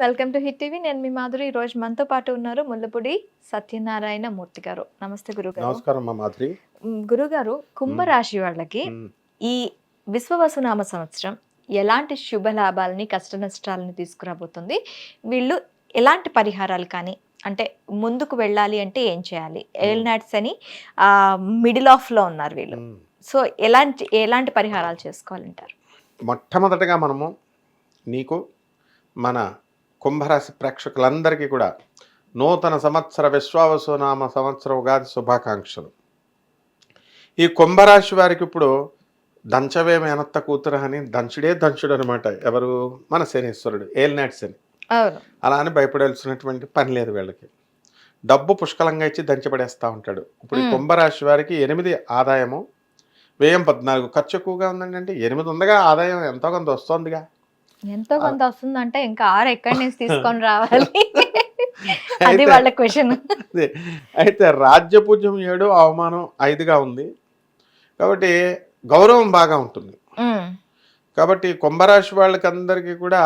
Welcome to hit TV. నేను మీ మాధురి. ఈ రోజు మనతో పాటు ఉన్నారు ముల్లపూడి సత్యనారాయణ మూర్తి గారు. నమస్తే గురుగారు. నమస్కారం మా మాధురి. గురుగారు, కుంభరాశి వాళ్ళకి ఈ విశ్వవసునామ సంవత్సరం ఎలాంటి శుభ లాభాలని కష్ట నష్టాలని తీసుకురాబోతుంది? వీళ్ళు ఎలాంటి పరిహారాలు కానీ, అంటే ముందుకు వెళ్ళాలి అంటే ఏం చేయాలి? ఏల్నాట్స్ అని మిడిల్ ఆఫ్ లో ఉన్నారు వీళ్ళు. సో ఎలాంటి పరిహారాలు చేసుకోవాలంటారు? మొట్టమొదటగా మనము నీకు మన కుంభరాశి ప్రేక్షకులందరికీ కూడా నూతన సంవత్సర విశ్వావసునామ సంవత్సర ఉగాది శుభాకాంక్షలు. ఈ కుంభరాశి వారికి ఇప్పుడు దంచవే మేనత్త కూతురు అని దంచుడే దంచుడు అనమాట. ఎవరు? మన శనీశ్వరుడు, ఏల్నాటి శని. అలా అని భయపడాల్సినటువంటి పని లేదు వీళ్ళకి. డబ్బు పుష్కలంగా ఇచ్చి దంచబడేస్తూ ఉంటాడు. ఇప్పుడు ఈ కుంభరాశి వారికి 8 ఆదాయము, వ్యయం 14, ఖర్చు ఎక్కువగా ఉందండి. అంటే 8 ఉందిగా, ఆదాయం ఎంతో కొంత వస్తుందిగా. ఎంతో కొంత వస్తుందంటే ఇంకా 6 ఎక్కడి నుంచి తీసుకొని రావాలి? అది వాళ్ళ క్వశ్చన్. అయితే రాజ్యపూజ్యం 7, అవమానం 5గా ఉంది కాబట్టి గౌరవం బాగా ఉంటుంది. కాబట్టి కుంభరాశి వాళ్ళకి అందరికీ కూడా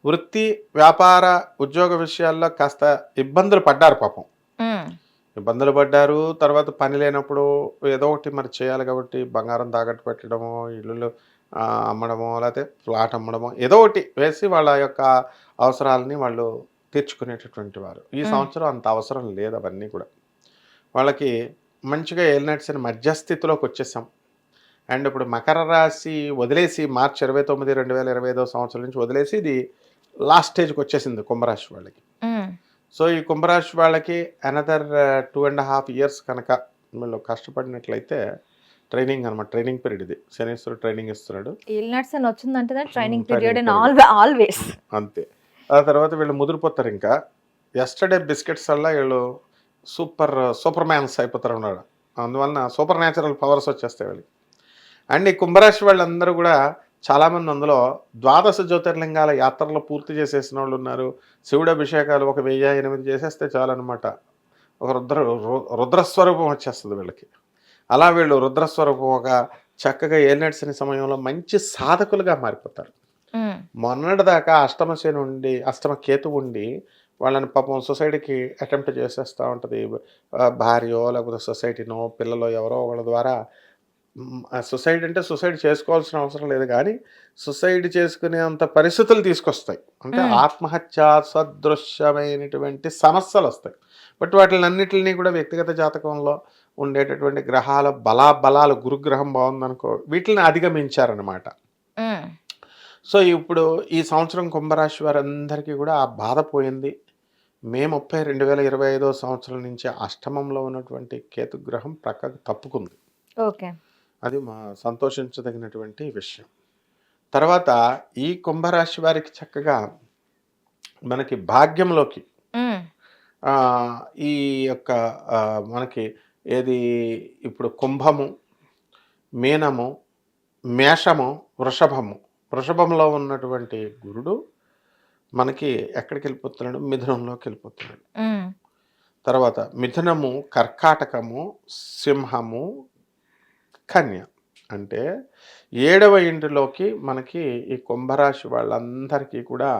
వృత్తి, వ్యాపార, ఉద్యోగ విషయాల్లో కాస్త ఇబ్బందులు పడ్డారు పాపం. ఇబ్బందులు పడ్డారు. తర్వాత పని లేనప్పుడు ఏదో ఒకటి మరి చేయాలి కాబట్టి బంగారం తాకట్టు పెట్టడమో, ఇల్లులు అమ్మడమో, లేకపోతే ఫ్లాట్ అమ్మడమో, ఏదో ఒకటి వేసి వాళ్ళ యొక్క అవసరాలని వాళ్ళు తీర్చుకునేటటువంటి వారు. ఈ సంవత్సరం అంత అవసరం లేదు అవన్నీ కూడా. వాళ్ళకి మంచిగా ఏలినట్స్ అని మధ్యస్థితిలోకి వచ్చేసాం. అండ్ ఇప్పుడు మకర రాశి వదిలేసి మార్చి 29, 2025 సంవత్సరం నుంచి వదిలేసి ఇది లాస్ట్ స్టేజ్కి వచ్చేసింది కుంభరాశి వాళ్ళకి. సో ఈ కుంభరాశి వాళ్ళకి అనదర్ 2.5 years కనుక వీళ్ళు కష్టపడినట్లయితే ట్రైనింగ్ అనమాట, ట్రైనింగ్ పీరియడ్ ఇది. శనీశ్వరుడు ట్రైనింగ్ ఇస్తున్నాడు. ట్రైనింగ్ పీరియడ్ ఆల్వేస్ అంతే. ఆ తర్వాత వీళ్ళు ముదిరిపోతారు. ఇంకా ఎస్టర్డే బిస్కెట్స్ వల్ల వీళ్ళు సూపర్ మ్యాన్స్ అయిపోతారు అన్నాడు. అందువలన సూపర్ న్యాచురల్ పవర్స్ వచ్చేస్తాయి వీళ్ళకి. అండ్ ఈ కుంభరాశి వాళ్ళందరూ కూడా చాలామంది అందులో 12 జ్యోతిర్లింగాల యాత్రలు పూర్తి చేసేసిన వాళ్ళు ఉన్నారు. శివుడు అభిషేకాలు 1008 చేసేస్తే చాలన్నమాట. ఒక రుద్రస్వరూపం వచ్చేస్తుంది వీళ్ళకి. అలా వీళ్ళు రుద్రస్వరూపం ఒక చక్కగా ఏలినట్స్ సమయంలో మంచి సాధకులుగా మారిపోతారు. మొన్నటిదాకా అష్టమశని ఉండి, అష్టమ కేతు ఉండి వాళ్ళని పాపం సొసైటీకి అటెంప్ట్ చేసేస్తూ ఉంటుంది. భార్యో లేకపోతే సొసైటీనో పిల్లలో ఎవరో వాళ్ళ ద్వారా. సొసైటీ అంటే సొసైటీ చేసుకోవాల్సిన అవసరం లేదు, కానీ సొసైటీ చేసుకునే అంత పరిస్థితులు తీసుకొస్తాయి. అంటే ఆత్మహత్య సదృశ్యమైనటువంటి సమస్యలు వస్తాయి. బట్ వాటిని అన్నిటిని కూడా వ్యక్తిగత జాతకంలో ఉండేటటువంటి గ్రహాల బలాలు, గురుగ్రహం బాగుందనుకో, వీటిని అధిగమించారనమాట. సో ఇప్పుడు ఈ సంవత్సరం కుంభరాశి వారందరికీ కూడా ఆ బాధ పోయింది. మే 30, 2025 సంవత్సరం నుంచి అష్టమంలో ఉన్నటువంటి కేతుగ్రహం ప్రక్కకు తప్పుకుంది. ఓకే, అది మా సంతోషించదగినటువంటి విషయం. తర్వాత ఈ కుంభరాశి వారికి చక్కగా మనకి భాగ్యంలోకి ఈ యొక్క మనకి ఏది ఇప్పుడు కుంభము, మీనము, మేషము, వృషభంలో ఉన్నటువంటి గురుడు మనకి ఎక్కడికి వెళ్ళిపోతున్నాడు? మిథునంలోకి వెళ్ళిపోతున్నాడు. తర్వాత మిథునము, కర్కాటకము, సింహము, కన్య. అంటే 7వ ఇంటిలోకి మనకి ఈ కుంభరాశి వాళ్ళందరికీ కూడా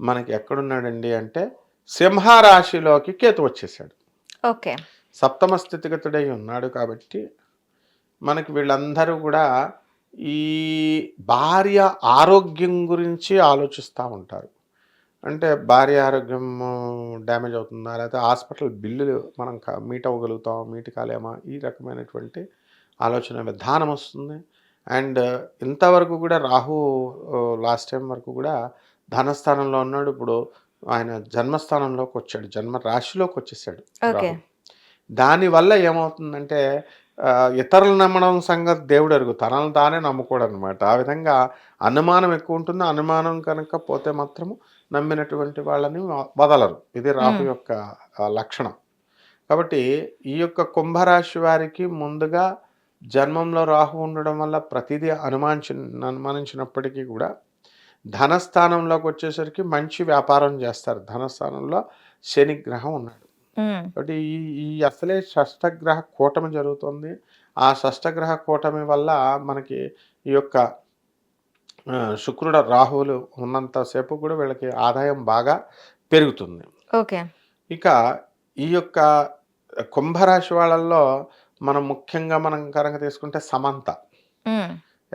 మనకి ఎక్కడున్నాడండి అంటే సింహరాశిలోకి కేతు వచ్చేసాడు. ఓకే, సప్తమ స్థితిగతుడై ఉన్నాడు. కాబట్టి మనకి వీళ్ళందరూ కూడా ఈ భార్య ఆరోగ్యం గురించి ఆలోచిస్తూ ఉంటారు. అంటే భార్య ఆరోగ్యం డ్యామేజ్ అవుతుందా, లేకపోతే హాస్పిటల్ బిల్లులు మనం మీట్ అవ్వగలుగుతాం, మీట్ కాలేమా, ఈ రకమైనటువంటి ఆలోచన విధానం వస్తుంది. అండ్ ఇంతవరకు కూడా రాహు లాస్ట్ టైం వరకు కూడా ధనస్థానంలో ఉన్నాడు. ఇప్పుడు ఆయన జన్మస్థానంలోకి వచ్చాడు, జన్మ రాశిలోకి వచ్చేసాడు. దానివల్ల ఏమవుతుందంటే ఇతరులు నమ్మడం సంగతి దేవుడు అరుగు, తనను తానే నమ్ముకోడు అనమాట. ఆ విధంగా అనుమానం ఎక్కువ ఉంటుంది. అనుమానం కనుక పోతే మాత్రము నమ్మినటువంటి వాళ్ళని వదలరు. ఇది రాహు యొక్క లక్షణం. కాబట్టి ఈ యొక్క కుంభరాశి వారికి ముందుగా జన్మంలో రాహు ఉండడం వల్ల ప్రతిదీ అనుమానించినప్పటికీ కూడా ధనస్థానంలోకి వచ్చేసరికి మంచి వ్యాపారం చేస్తారు. ధనస్థానంలో శని గ్రహం ఉన్నాడు. కాబట్టి ఈ అసలే షష్టగ్రహ కూటమి జరుగుతుంది. ఆ షష్టగ్రహ కూటమి వల్ల మనకి ఈ యొక్క శుక్రుడు రాహువులు ఉన్నంతసేపు కూడా వీళ్ళకి ఆదాయం బాగా పెరుగుతుంది. ఓకే. ఇక ఈ యొక్క కుంభరాశి వాళ్ళల్లో మనం ముఖ్యంగా మనం కనుక తీసుకుంటే సమంత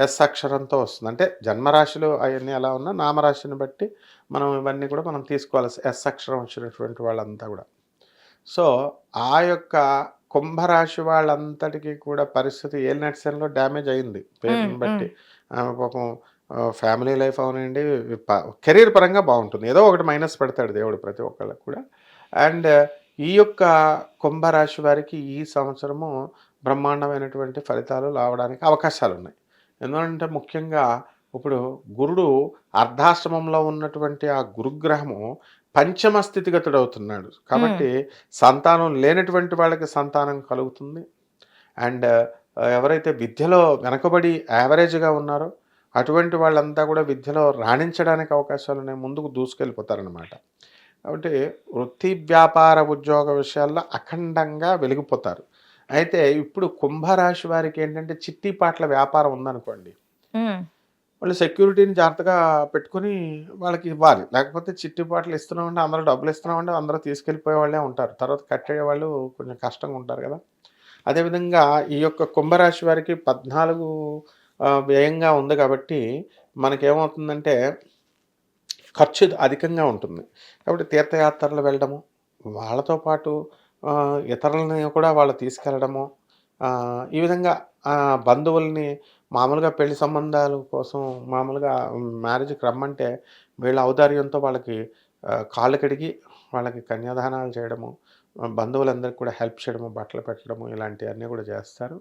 ఎస్ అక్షరంతో వస్తుంది. అంటే జన్మరాశులు అవన్నీ ఎలా ఉన్నా నామరాశిని బట్టి మనం ఇవన్నీ కూడా మనం తీసుకోవాలి. ఎస్ అక్షరం వచ్చినటువంటి వాళ్ళంతా కూడా. సో ఆ యొక్క కుంభరాశి వాళ్ళంతటికీ కూడా పరిస్థితి ఏలినాటి శనిలో డ్యామేజ్ అయింది పేరుని బట్టి. ఆమె పాపం ఫ్యామిలీ లైఫ్ అవనండి, కెరీర్ పరంగా బాగుంటుంది. ఏదో ఒకటి మైనస్ పెడతాడు దేవుడు ప్రతి ఒక్కళ్ళకి కూడా. అండ్ ఈ యొక్క కుంభరాశి వారికి ఈ సంవత్సరము బ్రహ్మాండమైనటువంటి ఫలితాలు రావడానికి అవకాశాలు ఉన్నాయి. ఎందుకంటే ముఖ్యంగా ఇప్పుడు గురుడు అర్ధాశ్రమంలో ఉన్నటువంటి ఆ గురుగ్రహము పంచమ స్థితిగతుడు అవుతున్నాడు. కాబట్టి సంతానం లేనటువంటి వాళ్ళకి సంతానం కలుగుతుంది. అండ్ ఎవరైతే విద్యలో వెనకబడి యావరేజ్గా ఉన్నారో అటువంటి వాళ్ళంతా కూడా విద్యలో రాణించడానికి అవకాశాలు ఉన్నాయి, ముందుకు దూసుకెళ్ళిపోతారనమాట. కాబట్టి వృత్తి వ్యాపార ఉద్యోగ విషయాల్లో అఖండంగా వెలిగిపోతారు. అయితే ఇప్పుడు కుంభరాశి వారికి ఏంటంటే చిట్టిపాట్ల వ్యాపారం ఉందనుకోండి, వాళ్ళు సెక్యూరిటీని జాగ్రత్తగా పెట్టుకుని వాళ్ళకి ఇవ్వాలి. లేకపోతే చిట్టిపాట్లు ఇస్తున్నామంటే అందరూ డబ్బులు ఇస్తున్నామంటే అందరూ తీసుకెళ్ళిపోయే వాళ్ళే ఉంటారు. తర్వాత కట్టే వాళ్ళు కొంచెం కష్టంగా ఉంటారు కదా. అదేవిధంగా ఈ యొక్క కుంభరాశి వారికి 14 వ్యయంగా ఉంది కాబట్టి మనకేమవుతుందంటే ఖర్చు అధికంగా ఉంటుంది. కాబట్టి తీర్థయాత్రలు వెళ్ళడము, వాళ్ళతో పాటు ఇతరులని కూడా వాళ్ళు తీసుకెళ్ళడము, ఈ విధంగా బంధువుల్ని మామూలుగా పెళ్లి సంబంధాల కోసం మామూలుగా మ్యారేజ్కి రమ్మంటే వీళ్ళ ఔదార్యంతో వాళ్ళకి కాళ్ళు కడిగి వాళ్ళకి కన్యాదానాలు చేయడము, బంధువులందరికీ కూడా హెల్ప్ చేయడము, బట్టలు పెట్టడము, ఇలాంటివన్నీ కూడా చేస్తారు.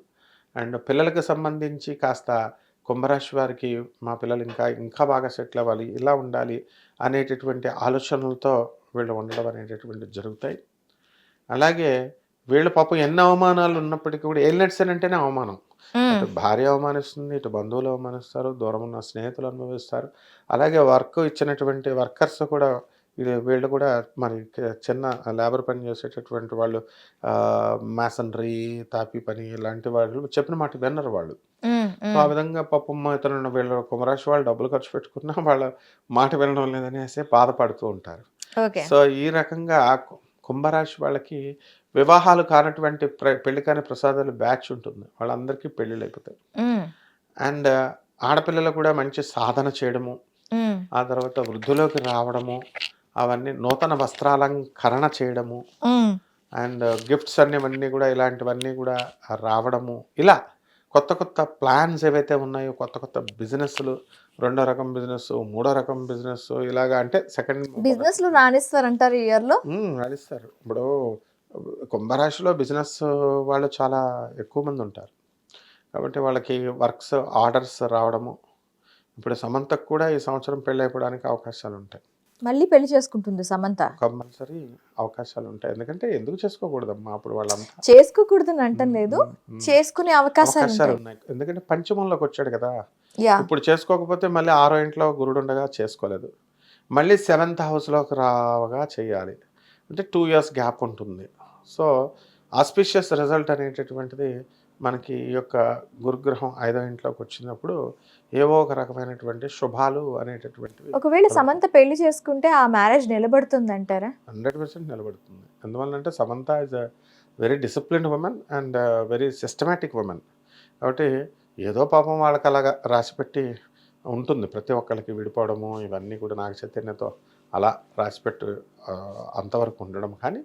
అండ్ పిల్లలకు సంబంధించి కాస్త కుంభరాశి వారికి మా పిల్లలు ఇంకా బాగా సెటిల్ అవ్వాలి, ఇలా ఉండాలి అనేటటువంటి ఆలోచనలతో వీళ్ళు ఉండడం అనేటటువంటివి జరుగుతాయి. అలాగే వీళ్ళ పాపం ఎన్ని అవమానాలు ఉన్నప్పటికీ కూడా ఏలినట్స్ అంటేనే అవమానం. అటు భార్య అవమానిస్తుంది, ఇటు బంధువులు అవమానిస్తారు, దూరం ఉన్న స్నేహితులు అనుభవిస్తారు. అలాగే వర్క్ ఇచ్చినటువంటి వర్కర్స్ కూడా వీళ్ళు కూడా మరి చిన్న లేబర్ పని చేసేటటువంటి వాళ్ళు, మ్యాసనరీ, తాపీ పని ఇలాంటి వాళ్ళు చెప్పిన మాట విన్నరు వాళ్ళు. సో ఆ విధంగా పాపం ఇతను వీళ్ళు కుంభరాశి వాళ్ళు డబ్బులు ఖర్చు పెట్టుకున్నా వాళ్ళ మాట వినడం లేదనేసి బాధపడుతూ ఉంటారు. సో ఈ రకంగా కుంభరాశి వాళ్ళకి వివాహాలు కానటువంటి పెళ్లి కాని ప్రసాదాలు బ్యాచ్ ఉంటుంది, వాళ్ళందరికీ పెళ్ళిళ్ళు అయిపోతాయి. అండ్ ఆడపిల్లలు కూడా మంచి సాధన చేయడము, ఆ తర్వాత వృద్ధిలోకి రావడము, అవన్నీ నూతన వస్త్రాలంకరణ చేయడము, అండ్ గిఫ్ట్స్ అన్నీ కూడా ఇలాంటివన్నీ కూడా రావడము, ఇలా కొత్త కొత్త ప్లాన్స్ ఏవైతే ఉన్నాయో, కొత్త కొత్త బిజినెస్లు, 2వ రకం బిజినెస్, 3వ రకం బిజినెస్, ఇలాగా అంటే సెకండ్ బిజినెస్లు రాణిస్తారంటారు ఈ ఇయర్లో. రాణిస్తారు. ఇప్పుడు కుంభరాశిలో బిజినెస్ వాళ్ళు చాలా ఎక్కువ మంది ఉంటారు కాబట్టి వాళ్ళకి వర్క్స్ ఆర్డర్స్ రావడము. ఇప్పుడు సమంతకు కూడా ఈ సంవత్సరం పెళ్ళి అయిపోవడానికి అవకాశాలు ఉంటాయి. మళ్ళీ పెళ్లి చేసుకుంటుంది సమంత, కంపల్సరీ అవకాశాలు ఉంటాయి. ఎందుకంటే ఎందుకు చేసుకోకూడదమ్మా, అప్పుడు వాళ్ళంతా చేసుకోకూడదని అంటం లేదు, చేసుకునే అవకాశాలు ఉన్నాయి. ఎందుకంటే పంచమంలోకి వచ్చాడు కదా. ఇప్పుడు చేసుకోకపోతే మళ్ళీ 6వ ఇంట్లో గురుడు ఉండగా చేసుకోలేదు, మళ్ళీ 7th హౌస్లోకి రావగా చేయాలి అంటే 2 years గ్యాప్ ఉంటుంది. సో ఆస్పిషియస్ రిజల్ట్ అనేటటువంటిది మనకి ఈ యొక్క గురుగ్రహం 5వ ఇంట్లోకి వచ్చినప్పుడు ఏవో ఒక రకమైనటువంటి శుభాలు అనేటటువంటివి. ఒకవేళ సమంత పెళ్లి చేసుకుంటే ఆ మ్యారేజ్ నిలబడుతుంది అంటారా? 100% నిలబడుతుంది. ఎందువల్లంటే Samantha is a very disciplined women and very systematic women. కాబట్టి ఏదో పాపం వాళ్ళకి అలాగా రాసిపెట్టి ఉంటుంది, ప్రతి ఒక్కరికి విడిపోవడము ఇవన్నీ కూడా నాగ చైతన్యతో అలా రాసిపెట్టి అంతవరకు ఉండడం. కానీ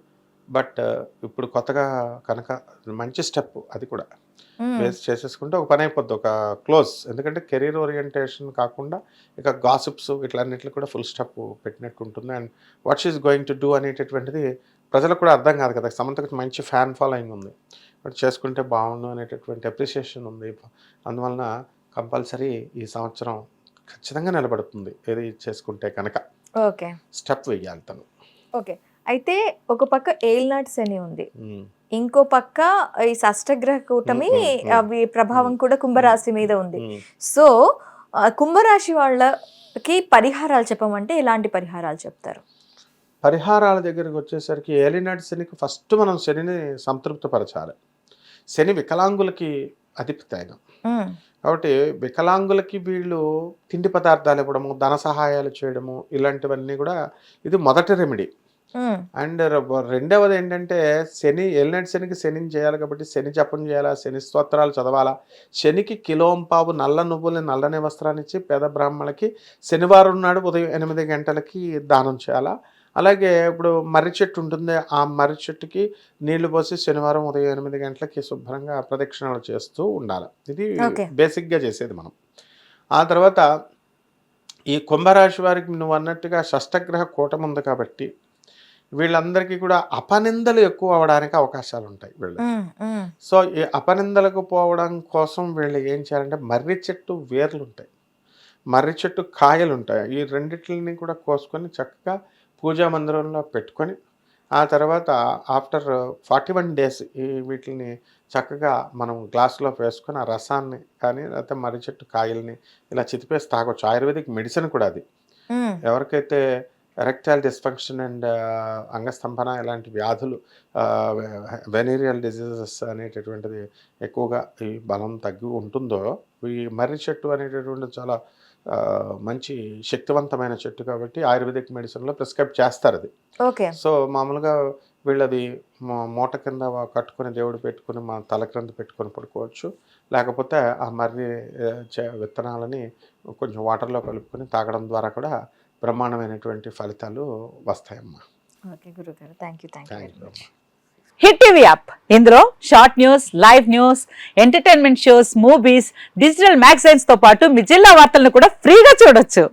బట్ ఇప్పుడు కొత్తగా కనుక మంచి స్టెప్ అది కూడా వేస్ట్ చేసేసుకుంటే ఒక పని అయిపోద్ది, ఒక క్లోజ్. ఎందుకంటే కెరీర్ ఓరియంటేషన్ కాకుండా ఇక గాసిప్స్ ఇట్లన్నిటికి కూడా ఫుల్ స్టాప్ పెట్టినట్టు ఉంటుంది. And what she's going to do అనేటటువంటిది ప్రజలకు కూడా అర్థం కాదు కదా. సమంతకు మంచి ఫ్యాన్ ఫాలోయింగ్ ఉంది, బట్ చేసుకుంటే బాగుండు అనేటటువంటి అప్రిసియేషన్ ఉంది. అందువలన కంపల్సరీ ఈ సంవత్సరం ఖచ్చితంగా నిలబడుతుంది ఏది చేసుకుంటే కనుక. ఓకే, స్టెప్ వెయ్యాలి తను. ఓకే, అయితే ఒక పక్క ఏలినాటి శని ఉంది, ఇంకో పక్క ఈ షష్టగ్రహ కూటమి అవి ప్రభావం కూడా కుంభరాశి మీద ఉంది. సో కుంభరాశి వాళ్ళకి పరిహారాలు చెప్పమంటే ఎలాంటి పరిహారాలు చెప్తారు? పరిహారాల దగ్గరికి వచ్చేసరికి ఏలినాటి శనికి ఫస్ట్ మనం శనిని సంతృప్తిపరచాలి. శని వికలాంగులకి అధిపతి ఆయన. కాబట్టి వికలాంగులకి వీళ్ళు తిండి పదార్థాలు ఇవ్వడము, ధన సహాయాలు చేయడము, ఇలాంటివన్నీ కూడా ఇది మొదటి రెమెడీ. అండ్ రెండవది ఏంటంటే ఏలినాటి శనికి శనిని చేయాలి కాబట్టి శని జపం చేయాలా, శని స్తోత్రాలు చదవాలా, శనికి కిలోంపావు నల్ల నువ్వుల్ని నల్లని వస్త్రాన్ని ఇచ్చి పేద బ్రాహ్మణులకి శనివారం నాడు ఉదయం 8 గంటలకి దానం చేయాలా. అలాగే ఇప్పుడు మర్రి చెట్టు ఉంటుంది, ఆ మర్రి చెట్టుకి నీళ్లు పోసి శనివారం ఉదయం 8 గంటలకి శుభ్రంగా ప్రదక్షిణలు చేస్తూ ఉండాలి. ఇది బేసిక్గా చేసేది మనం. ఆ తర్వాత ఈ కుంభరాశి వారికి నువ్వు అన్నట్టుగా షష్టగ్రహ కూటమి ఉంది కాబట్టి వీళ్ళందరికీ కూడా అపనిందలు ఎక్కువ అవడానికి అవకాశాలు ఉంటాయి వీళ్ళు. సో ఈ అపనిందలకు పోవడం కోసం వీళ్ళు ఏం చేయాలంటే మర్రి చెట్టు వేర్లు ఉంటాయి, మర్రి చెట్టు కాయలు ఉంటాయి, ఈ రెండిట్లని కూడా కోసుకొని చక్కగా పూజా మందిరంలో పెట్టుకొని ఆ తర్వాత ఆఫ్టర్ 41 డేస్ వీటిని చక్కగా మనం గ్లాసులో వేసుకొని ఆ రసాన్ని కానీ లేకపోతే మర్రి చెట్టు కాయల్ని ఇలా చితిపేసి తాగొచ్చు. ఆయుర్వేదిక్ మెడిసిన్ కూడా అది. ఎవరికైతే ఎరెక్టైల్ డిస్ఫంక్షన్ అండ్ అంగస్తంభన ఇలాంటి వ్యాధులు, వెనీరియల్ డిజీజెస్ అనేటటువంటిది ఎక్కువగా ఈ బలం తగ్గి ఉంటుందో ఈ మర్రి చెట్టు అనేటటువంటిది చాలా మంచి శక్తివంతమైన చెట్టు కాబట్టి ఆయుర్వేదిక్ మెడిసిన్లో ప్రిస్క్రైబ్ చేస్తారు అది. సో మామూలుగా వీళ్ళది మూట కింద కట్టుకుని దేవుడు పెట్టుకుని మా తల క్రింద పెట్టుకొని పడుకోవచ్చు, లేకపోతే ఆ మర్రి విత్తనాలని కొంచెం వాటర్లో కలుపుకొని తాగడం ద్వారా కూడా బ్రహ్మాండమైనటువంటి ఫలితాలు వస్తాయమ్మా. ఓకే గురుగారు, thank you. Hit TV app, ఇందులో short news, live news, entertainment shows, movies, digital magazines తో పాటు మీ జిల్లా వార్తలను కూడా ఫ్రీగా చూడొచ్చు.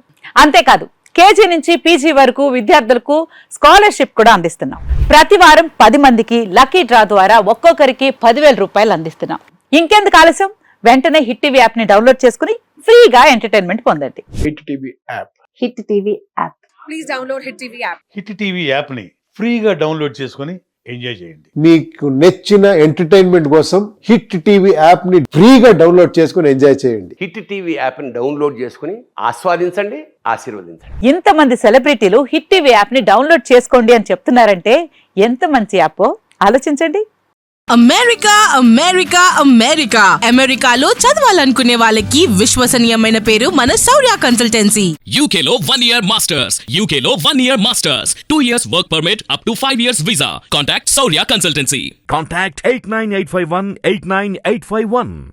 అంతేకాదు కేజీ నుంచి పీజీ వరకు విద్యార్థులకు స్కాలర్షిప్ కూడా అందిస్తున్నాం. ప్రతి వారం 10 మందికి లక్కీ డ్రా ద్వారా ఒక్కొక్కరికి 10,000 రూపాయలు అందిస్తున్నాం. ఇంకెందుకు ఆలస్యం, వెంటనే హిట్ టీవీ యాప్ ని డౌన్లోడ్ చేసుకుని ఫ్రీగా ఎంటర్టైన్మెంట్ పొందండి. Hit TV app. Hit TV app. Please download hit TV app. Hit TV app ని ఫ్రీగా డౌన్లోడ్ చేసుకొని ఎంజాయ్ చేయండి. మీకు నచ్చిన ఎంటర్టైన్మెంట్ కోసం హిట్ టీవీ యాప్ ని ఫ్రీగా డౌన్లోడ్ చేసుకొని ఎంజాయ్ చేయండి. హిట్ టీవీ యాప్ ని డౌన్లోడ్ చేసుకుని ఆస్వాదించండి, ఆశీర్వదించండి. ఇంతమంది సెలబ్రిటీలు హిట్ టీవీ యాప్ ని డౌన్లోడ్ చేసుకోండి అని చెప్తున్నారంటే ఎంత మంచి యాప్ ఆలోచించండి. అమెరికా అమెరికా అమెరికా అమెరికాలో చదవాలనుకునే వాళ్ళకి విశ్వసనీయమైన పేరు మన శౌర్య కన్సల్టెన్సీ. UK లో 1 year masters, UK లో 1 year masters, 2 years work permit up to 5 years visa. Contact Saurya Consultancy. Contact 89851 89851.